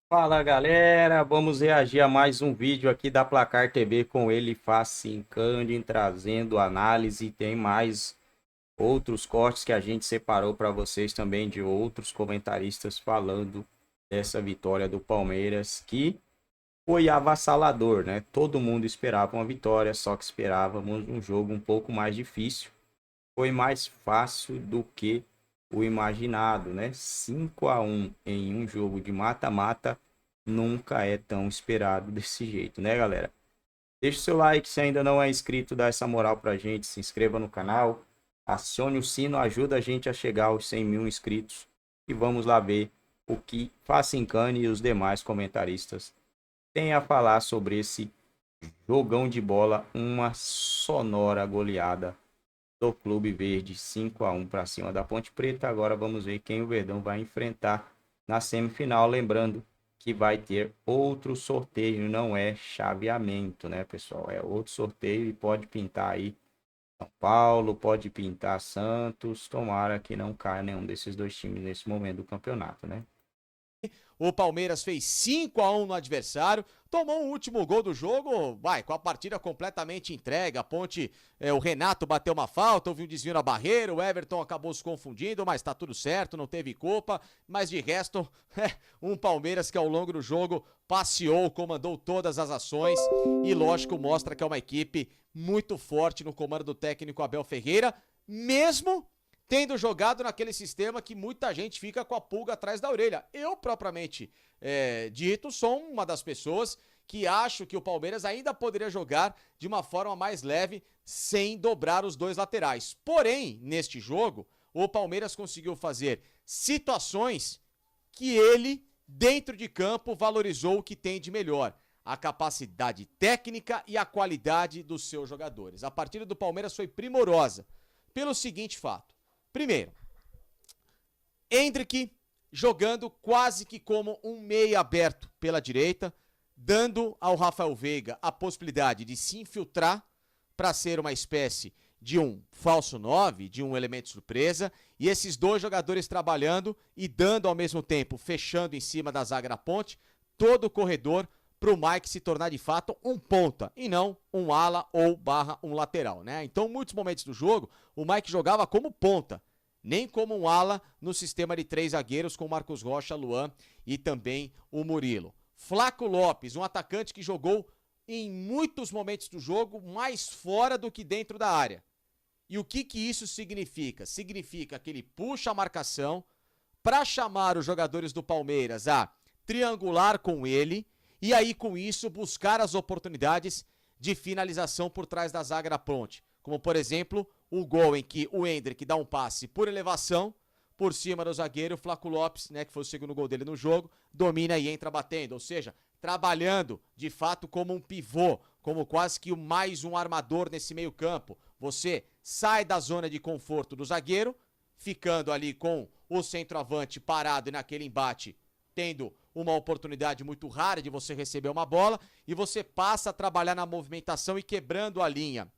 Fala galera, vamos reagir a mais um vídeo aqui da Placar TV com ele, Facincani, trazendo análise. Tem mais outros cortes que a gente separou para vocês também de outros comentaristas falando dessa vitória do Palmeiras, que foi avassalador, né? Todo mundo esperava uma vitória, só que esperávamos um jogo um pouco mais difícil. Foi mais fácil do que o imaginado, né? 5-1 em um jogo de mata-mata nunca é tão esperado desse jeito, né, galera? Deixa o seu like se ainda não é inscrito, dá essa moral pra gente, se inscreva no canal, acione o sino, ajuda a gente a chegar aos 100 mil inscritos e vamos lá ver o que Facincani e os demais comentaristas têm a falar sobre esse jogão de bola, uma sonora goleada do Clube Verde, 5-1 para cima da Ponte Preta. Agora vamos ver quem o Verdão vai enfrentar na semifinal. Lembrando que vai ter outro sorteio, não é chaveamento, né, pessoal? É outro sorteio e pode pintar aí São Paulo, pode pintar Santos. Tomara que não caia nenhum desses dois times nesse momento do campeonato, né? O Palmeiras fez 5-1 no adversário, tomou o último gol do jogo, com a partida completamente entregue. A Ponte, o Renato bateu uma falta, houve um desvio na barreira, o Everton acabou se confundindo, mas tá tudo certo, não teve culpa. Mas de resto, um Palmeiras que ao longo do jogo passeou, comandou todas as ações e, lógico, mostra que é uma equipe muito forte no comando do técnico Abel Ferreira, mesmo tendo jogado naquele sistema que muita gente fica com a pulga atrás da orelha. Eu, propriamente dito, sou uma das pessoas que acho que o Palmeiras ainda poderia jogar de uma forma mais leve, sem dobrar os dois laterais. Porém, neste jogo, o Palmeiras conseguiu fazer situações que ele, dentro de campo, valorizou o que tem de melhor: a capacidade técnica e a qualidade dos seus jogadores. A partida do Palmeiras foi primorosa pelo seguinte fato. Primeiro, Endrick jogando quase que como um meia aberto pela direita, dando ao Rafael Veiga a possibilidade de se infiltrar para ser uma espécie de um falso 9, de um elemento surpresa, e esses dois jogadores trabalhando e dando ao mesmo tempo, fechando em cima da zaga da Ponte, todo o corredor para o Mike se tornar de fato um ponta e não um ala ou barra um lateral, né? Então, muitos momentos do jogo, o Mike jogava como ponta, nem como um ala no sistema de 3 zagueiros com Marcos Rocha, Luan e também o Murilo. Flaco Lopes, um atacante que jogou em muitos momentos do jogo mais fora do que dentro da área. E o que isso significa? Significa que ele puxa a marcação para chamar os jogadores do Palmeiras a triangular com ele e aí, com isso, buscar as oportunidades de finalização por trás da zaga da Ponte. Como, por exemplo, o gol em que o Endrick dá um passe por elevação, por cima do zagueiro, o Flaco Lopes, né, que foi o segundo gol dele no jogo, domina e entra batendo. Ou seja, trabalhando, de fato, como um pivô, como quase que mais um armador nesse meio campo. Você sai da zona de conforto do zagueiro, ficando ali com o centroavante parado e naquele embate, tendo uma oportunidade muito rara de você receber uma bola, e você passa a trabalhar na movimentação e quebrando a linha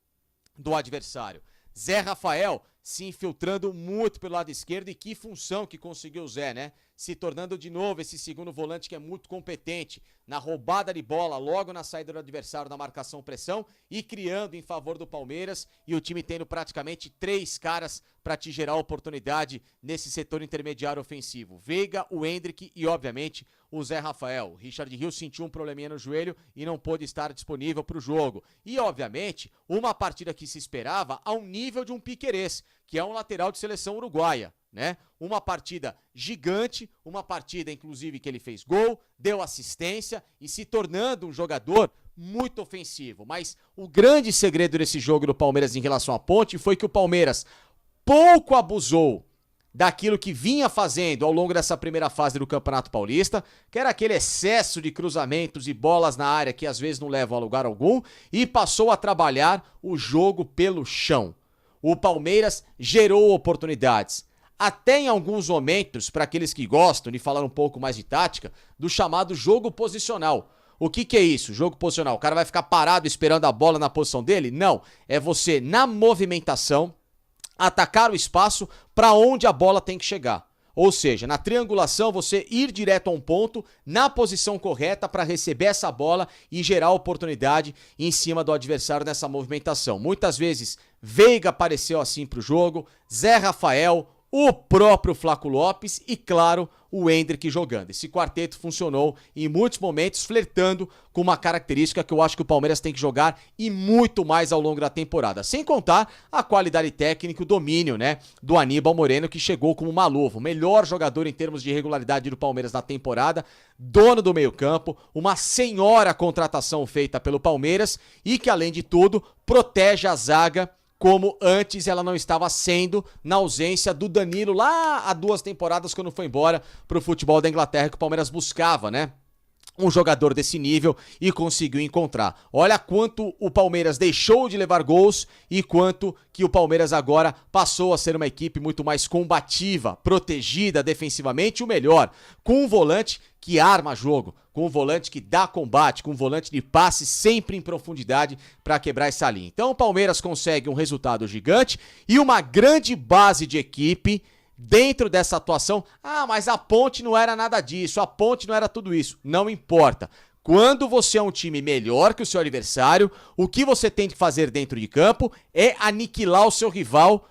do adversário. Zé Rafael se infiltrando muito pelo lado esquerdo, e que função que conseguiu o Zé, né? Se tornando de novo esse segundo volante que é muito competente na roubada de bola, logo na saída do adversário, na marcação-pressão, e criando em favor do Palmeiras, e o time tendo praticamente 3 caras para te gerar oportunidade nesse setor intermediário ofensivo: Veiga, o Endrick e, obviamente, o Zé Rafael. O Richard Rios sentiu um probleminha no joelho e não pôde estar disponível para o jogo. E, obviamente, uma partida que se esperava ao nível de um Piquerez, que é um lateral de seleção uruguaia, né? Uma partida gigante, uma partida, inclusive, que ele fez gol, deu assistência e se tornando um jogador muito ofensivo. Mas o grande segredo desse jogo do Palmeiras em relação à Ponte foi que o Palmeiras pouco abusou daquilo que vinha fazendo ao longo dessa primeira fase do Campeonato Paulista, que era aquele excesso de cruzamentos e bolas na área que às vezes não levam a lugar algum, e passou a trabalhar o jogo pelo chão. O Palmeiras gerou oportunidades, até em alguns momentos, para aqueles que gostam de falar um pouco mais de tática, do chamado jogo posicional. O que é isso? Jogo posicional. O cara vai ficar parado esperando a bola na posição dele? Não. É você, na movimentação, atacar o espaço para onde a bola tem que chegar. Ou seja, na triangulação, você ir direto a um ponto, na posição correta para receber essa bola e gerar oportunidade em cima do adversário nessa movimentação. Muitas vezes, Veiga apareceu assim pro jogo, Zé Rafael, o próprio Flaco Lopes e, claro, o Endrick jogando. Esse quarteto funcionou em muitos momentos, flertando com uma característica que eu acho que o Palmeiras tem que jogar e muito mais ao longo da temporada. Sem contar a qualidade técnica e o domínio, né, do Aníbal Moreno, que chegou como uma luva. O melhor jogador em termos de regularidade do Palmeiras na temporada, dono do meio-campo, uma senhora contratação feita pelo Palmeiras e que, além de tudo, protege a zaga como antes ela não estava sendo na ausência do Danilo lá há 2 temporadas quando foi embora pro futebol da Inglaterra, que o Palmeiras buscava, né? Um jogador desse nível e conseguiu encontrar. Olha quanto o Palmeiras deixou de levar gols e quanto que o Palmeiras agora passou a ser uma equipe muito mais combativa, protegida defensivamente, o melhor, com um volante que arma jogo, com um volante que dá combate, com um volante de passe sempre em profundidade para quebrar essa linha. Então o Palmeiras consegue um resultado gigante e uma grande base de equipe dentro dessa atuação. Ah, mas a Ponte não era nada disso, a Ponte não era tudo isso. Não importa. Quando você é um time melhor que o seu adversário, o que você tem que fazer dentro de campo é aniquilar o seu rival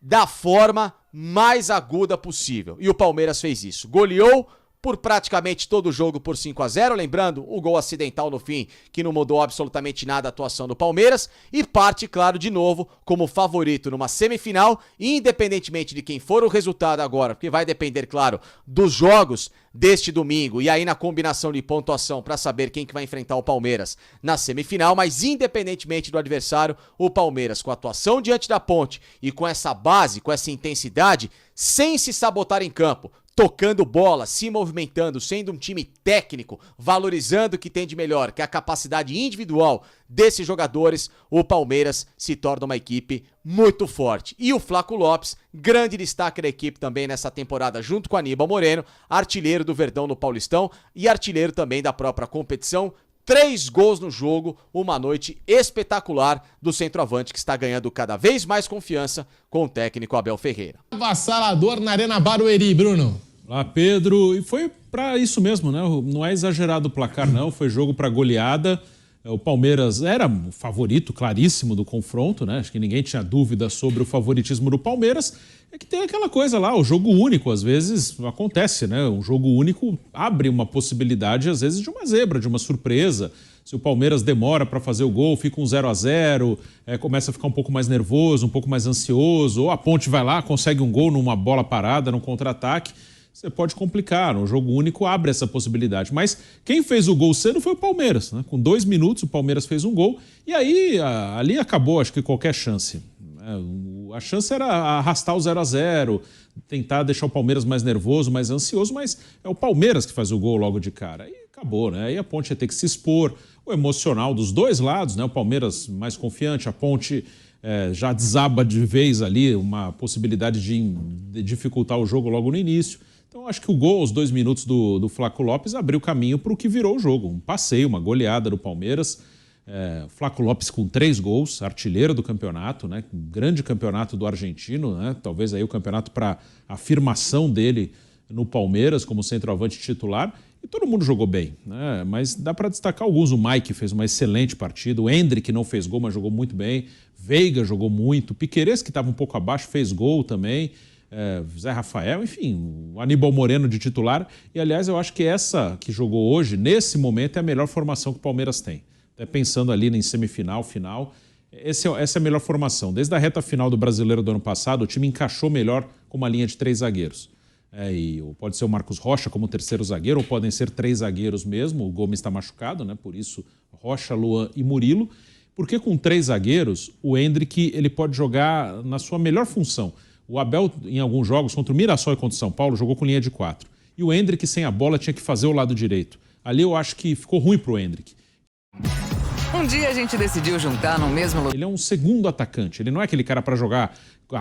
da forma mais aguda possível. E o Palmeiras fez isso. Goleou por praticamente todo o jogo por 5-0, lembrando o gol acidental no fim, que não mudou absolutamente nada a atuação do Palmeiras, e parte, claro, de novo, como favorito numa semifinal, independentemente de quem for o resultado agora, porque vai depender, claro, dos jogos deste domingo, e aí na combinação de pontuação para saber quem que vai enfrentar o Palmeiras na semifinal, mas independentemente do adversário, o Palmeiras com a atuação diante da Ponte e com essa base, com essa intensidade, sem se sabotar em campo, tocando bola, se movimentando, sendo um time técnico, valorizando o que tem de melhor, que é a capacidade individual desses jogadores, o Palmeiras se torna uma equipe muito forte. E o Flaco Lopes, grande destaque da equipe também nessa temporada, junto com Aníbal Moreno, artilheiro do Verdão no Paulistão e artilheiro também da própria competição. 3 gols no jogo, uma noite espetacular do centroavante que está ganhando cada vez mais confiança com o técnico Abel Ferreira. Avassalador na Arena Barueri, Bruno. Olá, Pedro. E foi para isso mesmo, né? Não é exagerado o placar, não. Foi jogo para goleada. O Palmeiras era o favorito claríssimo do confronto, né? Acho que ninguém tinha dúvida sobre o favoritismo do Palmeiras. É que tem aquela coisa lá, o jogo único, às vezes acontece, né? Um jogo único abre uma possibilidade, às vezes, de uma zebra, de uma surpresa. Se o Palmeiras demora para fazer o gol, fica um 0-0, começa a ficar um pouco mais nervoso, um pouco mais ansioso, ou a Ponte vai lá, consegue um gol numa bola parada, num contra-ataque. Você pode complicar, no jogo único abre essa possibilidade. Mas quem fez o gol cedo foi o Palmeiras, né? Com 2 minutos o Palmeiras fez um gol e aí ali acabou, acho que qualquer chance. A chance era arrastar o 0-0, tentar deixar o Palmeiras mais nervoso, mais ansioso, mas é o Palmeiras que faz o gol logo de cara. Aí acabou, né? Aí a Ponte ia ter que se expor, o emocional dos dois lados, né? O Palmeiras mais confiante, a Ponte já desaba de vez ali, uma possibilidade de dificultar o jogo logo no início. Então, acho que o gol aos 2 minutos do Flaco Lopes abriu caminho para o que virou o jogo. Um passeio, uma goleada do Palmeiras. Flaco Lopes com 3 gols, artilheiro do campeonato, né? Um grande campeonato do argentino, né? Talvez aí o campeonato para afirmação dele no Palmeiras como centroavante titular. E todo mundo jogou bem, né? Mas dá para destacar alguns. O Mike fez uma excelente partida. O Endrick não fez gol, mas jogou muito bem. Veiga jogou muito. Piquerez, que estava um pouco abaixo, fez gol também. Zé Rafael, enfim, o Aníbal Moreno de titular. E, aliás, eu acho que essa que jogou hoje, nesse momento, é a melhor formação que o Palmeiras tem. Até pensando ali em semifinal, final, essa é a melhor formação. Desde a reta final do Brasileiro do ano passado, o time encaixou melhor com uma linha de 3 zagueiros. Pode ser o Marcos Rocha como terceiro zagueiro, ou podem ser 3 zagueiros mesmo. O Gomes está machucado, né? Por isso Rocha, Luan e Murilo. Porque com 3 zagueiros, o Endrick ele pode jogar na sua melhor função. O Abel, em alguns jogos, contra o Mirassol e contra o São Paulo, jogou com linha de 4. E o Endrick, sem a bola, tinha que fazer o lado direito. Ali eu acho que ficou ruim pro Endrick. Um dia a gente decidiu juntar no mesmo lugar. Ele é um segundo atacante. Ele não é aquele cara para jogar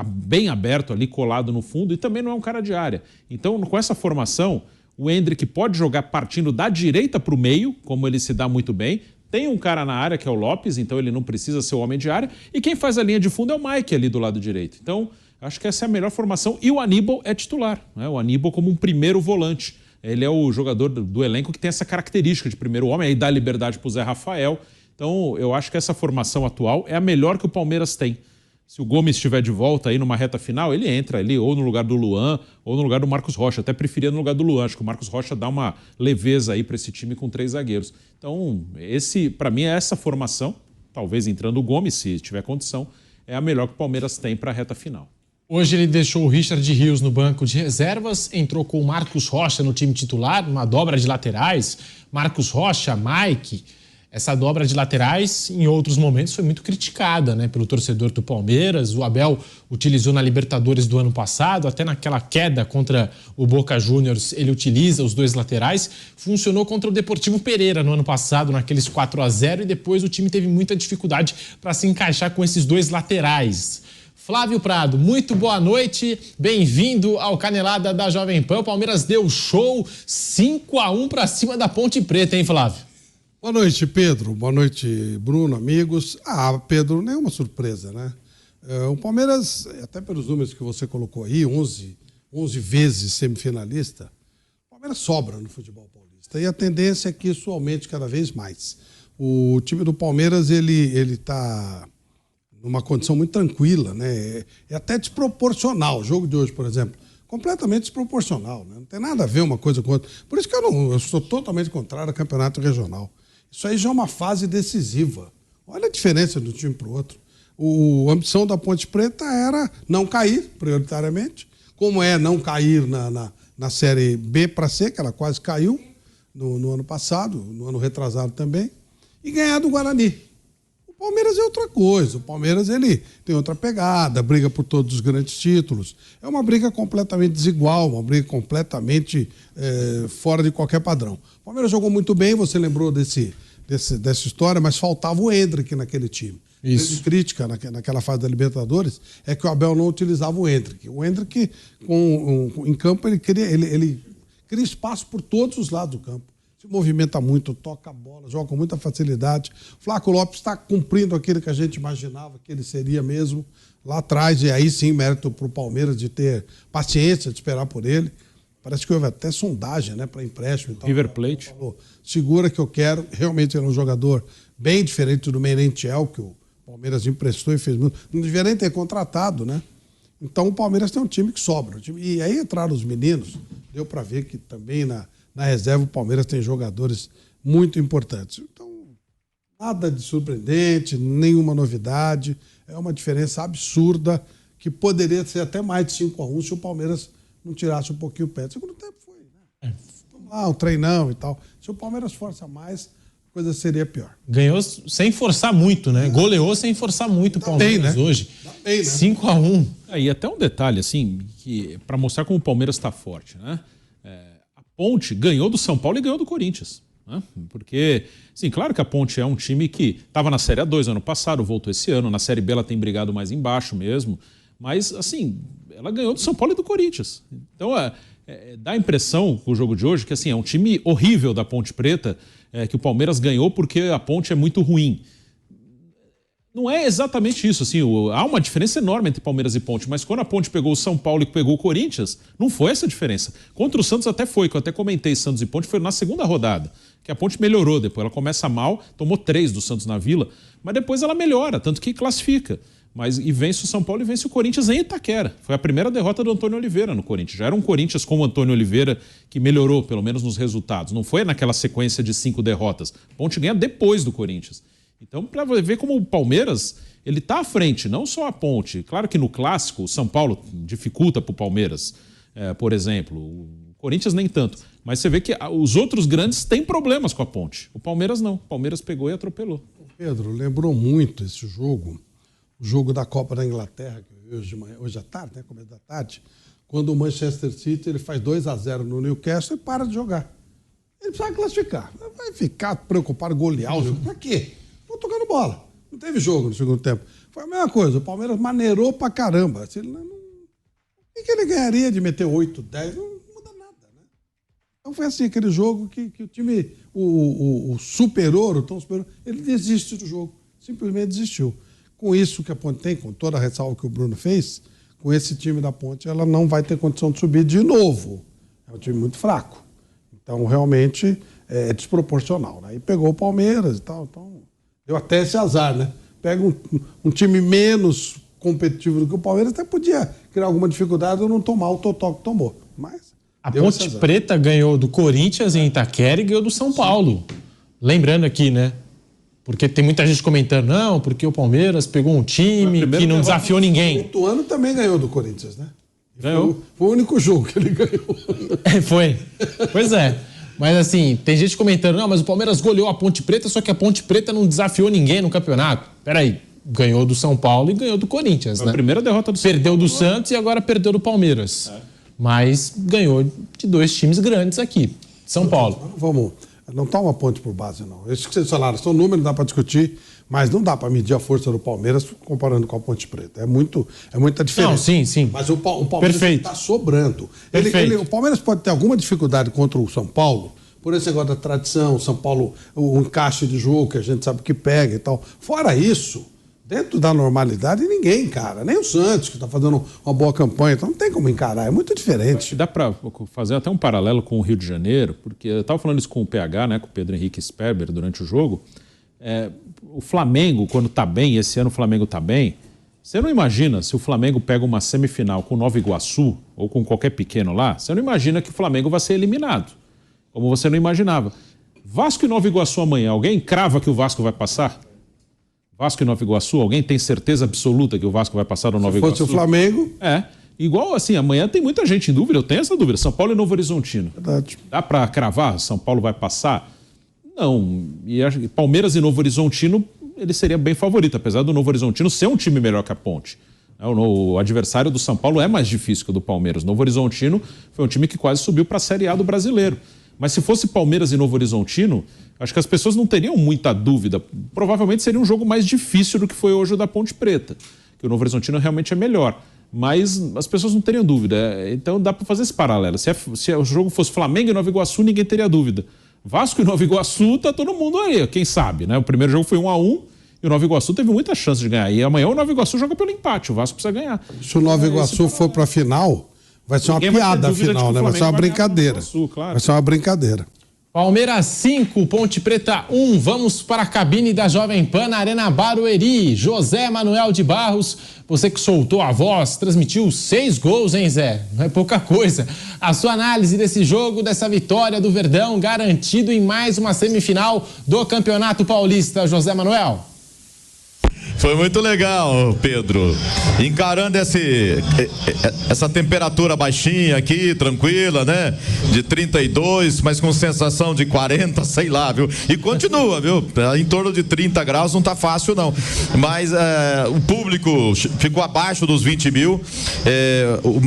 bem aberto ali, colado no fundo, e também não é um cara de área. Então, com essa formação, o Endrick pode jogar partindo da direita para o meio, como ele se dá muito bem. Tem um cara na área, que é o Lopes, então ele não precisa ser o homem de área. E quem faz a linha de fundo é o Mike ali do lado direito. Então, Acho que essa é a melhor formação. E o Aníbal é titular, né? O Aníbal como um primeiro volante. Ele é o jogador do elenco que tem essa característica de primeiro homem, aí dá liberdade para o Zé Rafael. Então, eu acho que essa formação atual é a melhor que o Palmeiras tem. Se o Gomes estiver de volta aí numa reta final, ele entra ali ou no lugar do Luan ou no lugar do Marcos Rocha. Até preferia no lugar do Luan. Acho que o Marcos Rocha dá uma leveza aí para esse time com 3 zagueiros. Então, para mim, é essa formação, talvez entrando o Gomes, se tiver condição, é a melhor que o Palmeiras tem para a reta final. Hoje ele deixou o Richard Rios no banco de reservas, entrou com o Marcos Rocha no time titular, uma dobra de laterais. Marcos Rocha, Mike. Essa dobra de laterais, em outros momentos, foi muito criticada, né, pelo torcedor do Palmeiras. O Abel utilizou na Libertadores do ano passado, até naquela queda contra o Boca Juniors, ele utiliza os 2 laterais. Funcionou contra o Deportivo Pereira no ano passado, naqueles 4-0, e depois o time teve muita dificuldade para se encaixar com esses 2 laterais. Flávio Prado, muito boa noite, bem-vindo ao Canelada da Jovem Pan. O Palmeiras deu show 5-1 para cima da Ponte Preta, hein, Flávio? Boa noite, Pedro. Boa noite, Bruno, amigos. Pedro, nenhuma surpresa, né? O Palmeiras, até pelos números que você colocou aí, 11 vezes semifinalista, o Palmeiras sobra no futebol paulista. E a tendência é que isso aumente cada vez mais. O time do Palmeiras, ele está numa condição muito tranquila, né? É até desproporcional. O jogo de hoje, por exemplo, completamente desproporcional, né? Não tem nada a ver uma coisa com outra. Por isso que eu sou totalmente contrário ao campeonato regional. Isso aí já é uma fase decisiva. Olha a diferença de um time para o outro. A ambição da Ponte Preta era não cair, prioritariamente, como é não cair na Série B para C, que ela quase caiu no ano passado, no ano retrasado também, e ganhar do Guarani. O Palmeiras é outra coisa. O Palmeiras ele tem outra pegada, briga por todos os grandes títulos. É uma briga completamente desigual, uma briga completamente fora de qualquer padrão. O Palmeiras jogou muito bem, você lembrou dessa história, mas faltava o Endrick naquele time. Isso. A crítica naquela fase da Libertadores é que o Abel não utilizava o Endrick. O Endrick, em campo, ele cria espaço por todos os lados do campo. Se movimenta muito, toca a bola, joga com muita facilidade. O Flaco Lopes está cumprindo aquilo que a gente imaginava que ele seria mesmo lá atrás. E aí sim, mérito para o Palmeiras de ter paciência, de esperar por ele. Parece que houve até sondagem, né, para empréstimo. Então, River Plate. Falou, segura que eu quero. Realmente ele é um jogador bem diferente do Merentiel, que o Palmeiras emprestou e fez muito. Não deveria nem ter contratado, né? Então o Palmeiras tem um time que sobra. E aí entraram os meninos, deu para ver que também na reserva o Palmeiras tem jogadores muito importantes. Então, nada de surpreendente, nenhuma novidade. É uma diferença absurda que poderia ser até mais de 5-1 se o Palmeiras não tirasse um pouquinho o pé. O segundo tempo foi, né? Vamos lá, um treinão e tal. Se o Palmeiras força mais, a coisa seria pior. Ganhou sem forçar muito, né? Goleou sem forçar muito o Palmeiras hoje. 5-1. E até um detalhe, assim, que para mostrar como o Palmeiras está forte, né? A Ponte ganhou do São Paulo e ganhou do Corinthians. Né? Porque, sim, claro que a Ponte é um time que estava na Série A2 ano passado, voltou esse ano. Na Série B ela tem brigado mais embaixo mesmo. Mas, assim, ela ganhou do São Paulo e do Corinthians. Então, dá a impressão, com o jogo de hoje, que assim, é um time horrível da Ponte Preta, que o Palmeiras ganhou porque a Ponte é muito ruim. Não é exatamente isso, assim, há uma diferença enorme entre Palmeiras e Ponte, mas quando a Ponte pegou o São Paulo e pegou o Corinthians, não foi essa diferença. Contra o Santos até foi, que eu até comentei, Santos e Ponte, foi na segunda rodada, que a Ponte melhorou depois, ela começa mal, tomou 3 do Santos na Vila, mas depois ela melhora, tanto que classifica. E vence o São Paulo e vence o Corinthians em Itaquera. Foi a primeira derrota do Antônio Oliveira no Corinthians. Já era um Corinthians com o Antônio Oliveira que melhorou, pelo menos nos resultados. Não foi naquela sequência de 5 derrotas. A Ponte ganha depois do Corinthians. Então, para ver como o Palmeiras, ele está à frente, não só a Ponte. Claro que no Clássico, o São Paulo dificulta para o Palmeiras, por exemplo. O Corinthians nem tanto. Mas você vê que os outros grandes têm problemas com a Ponte. O Palmeiras não. O Palmeiras pegou e atropelou. Pedro, lembrou muito esse jogo, o jogo da Copa da Inglaterra, hoje à tarde, né, começo da tarde, quando o Manchester City ele faz 2-0 no Newcastle e para de jogar. Ele precisa classificar. Vai ficar preocupado, golear o jogo. Pra quê? Vou tocando bola. Não teve jogo no segundo tempo. Foi a mesma coisa. O Palmeiras maneirou pra caramba. O que ele ganharia de meter 8, 10? Não muda nada, né? Então foi assim, aquele jogo que o time, o superior, o tão superior, ele desiste do jogo. Simplesmente desistiu. Com isso que a Ponte tem, com toda a ressalva que o Bruno fez, com esse time da Ponte, ela não vai ter condição de subir de novo. É um time muito fraco. Então, realmente, é desproporcional. Né? E pegou o Palmeiras e tal. Então, deu até esse azar, né? Pega um time menos competitivo do que o Palmeiras, até podia criar alguma dificuldade ou não tomar o totó que tomou. Mas a Ponte Preta ganhou do Corinthians em Itaquera e ganhou do São Paulo. Lembrando aqui, né? Porque tem muita gente comentando, não, porque o Palmeiras pegou um time que não desafiou ninguém. O Ituano também ganhou do Corinthians, né? Ganhou. Foi o único jogo que ele ganhou. Foi. Pois é. Mas assim, tem gente comentando, não, mas o Palmeiras goleou a Ponte Preta, só que a Ponte Preta não desafiou ninguém no campeonato. Peraí, ganhou do São Paulo e ganhou do Corinthians, né? A primeira derrota do São Perdeu do Santos e agora perdeu do Palmeiras. Mas ganhou de 2 times grandes aqui, São Paulo. Não tá uma ponte por base, não. Isso que vocês falaram, são números, dá para discutir, mas não dá para medir a força do Palmeiras comparando com a Ponte Preta. É muita diferença. Não, sim. Mas o Palmeiras está sobrando. O Palmeiras pode ter alguma dificuldade contra o São Paulo, por esse negócio da tradição, o São Paulo, o encaixe de jogo que a gente sabe que pega e tal. Fora isso, dentro da normalidade, ninguém encara. Nem o Santos, que está fazendo uma boa campanha. Então não tem como encarar, é muito diferente. Dá para fazer até um paralelo com o Rio de Janeiro, porque eu estava falando isso com o PH, né, com o Pedro Henrique Sperber, durante o jogo. O Flamengo, quando está bem, esse ano o Flamengo está bem, você não imagina se o Flamengo pega uma semifinal com Nova Iguaçu ou com qualquer pequeno lá, você não imagina que o Flamengo vai ser eliminado, como você não imaginava. Vasco e Nova Iguaçu amanhã, alguém crava que o Vasco vai passar? Vasco e Nova Iguaçu, alguém tem certeza absoluta que o Vasco vai passar no Nova Iguaçu? Se fosse o Flamengo... Igual assim, amanhã tem muita gente em dúvida, eu tenho essa dúvida. São Paulo e Novo Horizontino. Verdade. Dá para cravar? São Paulo vai passar? Não. E Palmeiras e Novo Horizontino, ele seria bem favorito, apesar do Novo Horizontino ser um time melhor que a Ponte. O adversário do São Paulo é mais difícil que o do Palmeiras. Novo Horizontino foi um time que quase subiu para a Série A do Brasileiro. Mas se fosse Palmeiras e Novo Horizontino, acho que as pessoas não teriam muita dúvida. Provavelmente seria um jogo mais difícil do que foi hoje o da Ponte Preta, que o Novo Horizontino realmente é melhor. Mas as pessoas não teriam dúvida. Então dá para fazer esse paralelo. Se o jogo fosse Flamengo e Nova Iguaçu, ninguém teria dúvida. Vasco e Nova Iguaçu, tá todo mundo aí, quem sabe, né? O primeiro jogo foi 1-1 e o Nova Iguaçu teve muita chance de ganhar. E amanhã o Nova Iguaçu joga pelo empate, o Vasco precisa ganhar. Se o Nova Iguaçu for para a final, vai ser uma piada a final, né? Vai ser uma brincadeira. Vai ser uma brincadeira. Palmeiras 5, Ponte Preta 1. Vamos para a cabine da Jovem Pan na Arena Barueri. José Manuel de Barros, você que soltou a voz, transmitiu 6 gols, hein, Zé? Não é pouca coisa. A sua análise desse jogo, dessa vitória do Verdão, garantido em mais uma semifinal do Campeonato Paulista, José Manuel. Foi muito legal, Pedro. Encarando essa temperatura baixinha aqui, tranquila, né? De 32, mas com sensação de 40, sei lá, viu? E continua, viu? Em torno de 30 graus não tá fácil, não. Mas o público ficou abaixo dos 20 mil.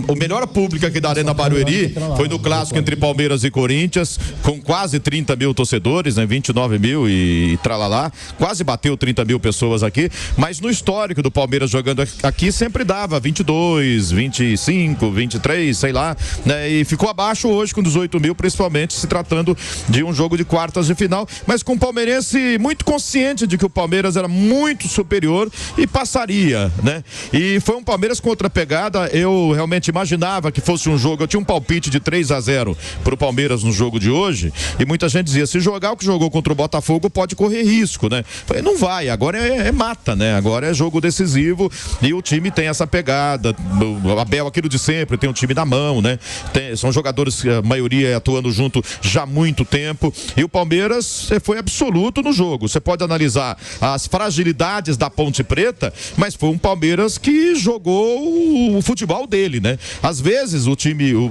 O melhor público aqui da Arena Barueri foi no clássico entre Palmeiras e Corinthians, com quase 30 mil torcedores, né? 29 mil e tralalá. Quase bateu 30 mil pessoas aqui. Mas no histórico do Palmeiras jogando aqui sempre dava 22, 25, 23, sei lá, né? E ficou abaixo hoje com 18 mil, principalmente se tratando de um jogo de quartas de final, mas com o palmeirense muito consciente de que o Palmeiras era muito superior e passaria, né? E foi um Palmeiras com outra pegada. Eu realmente imaginava que fosse um jogo, eu tinha um palpite de 3-0 pro Palmeiras no jogo de hoje, e muita gente dizia, se jogar o que jogou contra o Botafogo pode correr risco, né? Falei, não vai, agora é mata, né? Agora é jogo decisivo e o time tem essa pegada. O Abel, aquilo de sempre, tem um time na mão, né? São jogadores, a maioria atuando junto já há muito tempo. E o Palmeiras foi absoluto no jogo. Você pode analisar as fragilidades da Ponte Preta, mas foi um Palmeiras que jogou o futebol dele, né? Às vezes o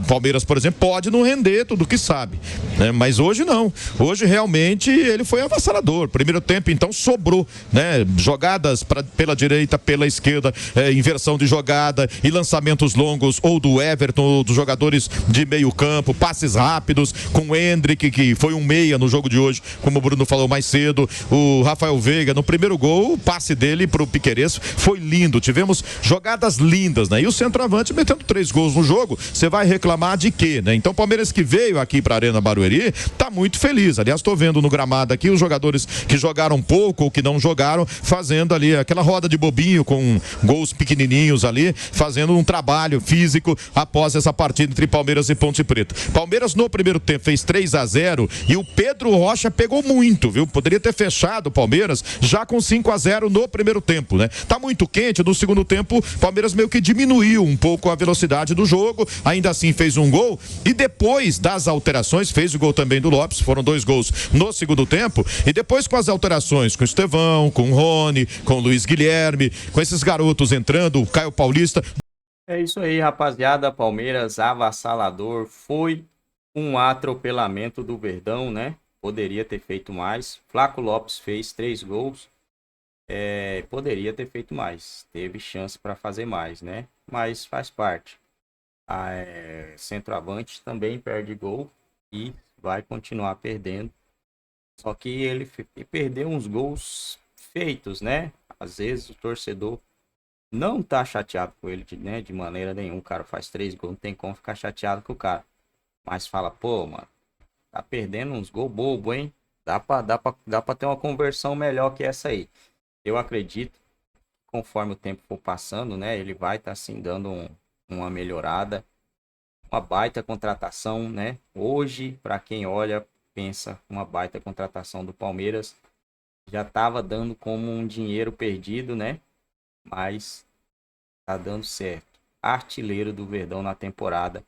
Palmeiras, por exemplo, pode não render tudo que sabe, né? Mas hoje não. Hoje realmente ele foi avassalador. Primeiro tempo, então, sobrou, né? Jogadas pela direita, pela esquerda, inversão de jogada e lançamentos longos ou do Everton, ou dos jogadores de meio campo, passes rápidos com o Hendrick, que foi um meia no jogo de hoje, como o Bruno falou mais cedo, o Rafael Veiga no primeiro gol, o passe dele pro Piquerez foi lindo, tivemos jogadas lindas, né? E o centroavante metendo 3 gols no jogo, você vai reclamar de quê, né? Então o Palmeiras que veio aqui pra Arena Barueri, tá muito feliz, aliás, tô vendo no gramado aqui os jogadores que jogaram pouco ou que não jogaram, fazendo ali aquela roda de bobinho com gols pequenininhos ali, fazendo um trabalho físico após essa partida entre Palmeiras e Ponte Preta. Palmeiras no primeiro tempo fez 3-0 e o Pedro Rocha pegou muito, viu? Poderia ter fechado o Palmeiras já com 5-0 no primeiro tempo, né? Tá muito quente, no segundo tempo o Palmeiras meio que diminuiu um pouco a velocidade do jogo, ainda assim fez um gol e depois das alterações, fez o gol também do Lopes, foram 2 gols no segundo tempo, e depois com as alterações, com o Estevão, com o Rony, com o Luiz Guilherme, com esses garotos entrando, o Caio Paulista. É isso aí, rapaziada. Palmeiras avassalador. Foi um atropelamento do Verdão, né? Poderia ter feito mais. Flaco Lopes fez 3 gols. Poderia ter feito mais. Teve chance para fazer mais, né? Mas faz parte. Centroavante também perde gol e vai continuar perdendo. Só que ele perdeu uns gols feitos, né? Às vezes o torcedor não tá chateado com ele, né? De maneira nenhuma. O cara faz 3 gols, não tem como ficar chateado com o cara. Mas fala, pô, mano, tá perdendo uns gols bobo, hein? Dá pra ter uma conversão melhor que essa aí. Eu acredito, conforme o tempo for passando, né? Ele vai estar assim dando uma melhorada. Uma baita contratação, né? Hoje, para quem olha, pensa uma baita contratação do Palmeiras. Já tava dando como um dinheiro perdido, né? Mas tá dando certo. Artilheiro do Verdão na temporada.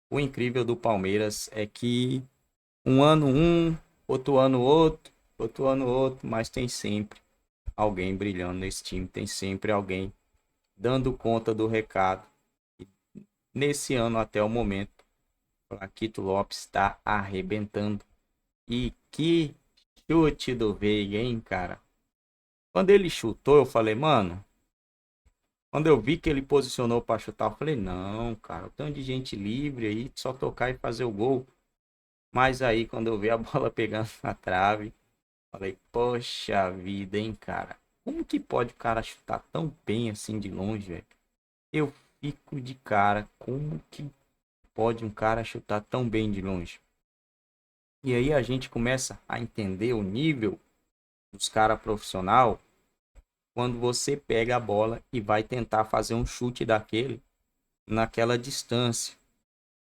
O incrível do Palmeiras é que um ano outro ano outro, mas tem sempre alguém brilhando nesse time, tem sempre alguém dando conta do recado. E nesse ano até o momento, o Flaquito Lopes está arrebentando. E que chute do Veiga, hein, cara? Quando ele chutou, eu falei, mano, quando eu vi que ele posicionou para chutar, eu falei, não, cara, tanto de gente livre aí, só tocar e fazer o gol. Mas aí, quando eu vi a bola pegando na trave, falei, poxa vida, hein, cara. Como que pode o cara chutar tão bem assim de longe, velho? Eu fico de cara, como que pode um cara chutar tão bem de longe? E aí a gente começa a entender o nível dos caras profissional quando você pega a bola e vai tentar fazer um chute daquele naquela distância.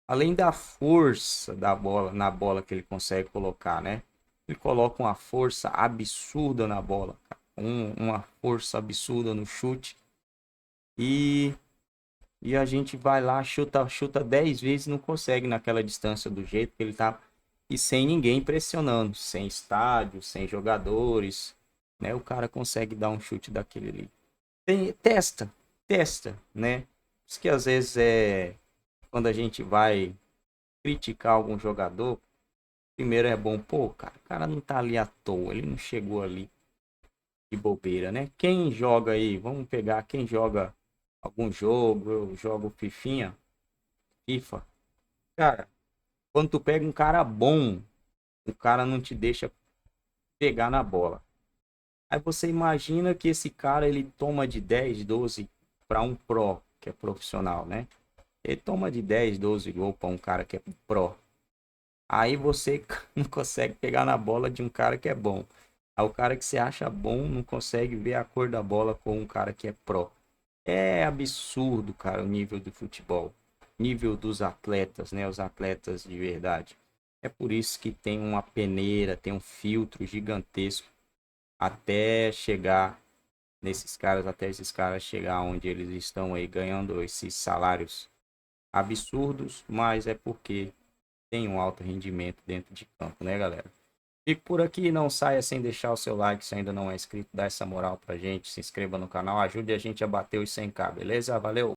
Além da força da bola, na bola que ele consegue colocar, né? Ele coloca uma força absurda na bola, uma força absurda no chute. E a gente vai lá, chuta 10 vezes e não consegue naquela distância do jeito que ele tá. E sem ninguém pressionando, sem estádio, sem jogadores, né? O cara consegue dar um chute daquele ali. Testa, né? Isso que às vezes quando a gente vai criticar algum jogador, primeiro é bom, pô, cara, o cara não tá ali à toa, ele não chegou ali de bobeira, né? Quem joga aí, vamos pegar quem joga algum jogo, eu jogo FIFA. Cara, quando tu pega um cara bom, o cara não te deixa pegar na bola. Aí você imagina que esse cara, ele toma de 10, 12 para um pro, que é profissional, né? Ele toma de 10, 12 gols para um cara que é pro. Aí você não consegue pegar na bola de um cara que é bom. Aí o cara que você acha bom não consegue ver a cor da bola com um cara que é pro. É absurdo, cara, o nível do futebol. Nível dos atletas, né? Os atletas de verdade. É por isso que tem uma peneira, tem um filtro gigantesco até chegar nesses caras, até esses caras chegar onde eles estão aí ganhando esses salários absurdos, mas é porque tem um alto rendimento dentro de campo, né, galera? Fico por aqui, não saia sem deixar o seu like se ainda não é inscrito, dá essa moral pra gente, se inscreva no canal, ajude a gente a bater os 100k, beleza? Valeu!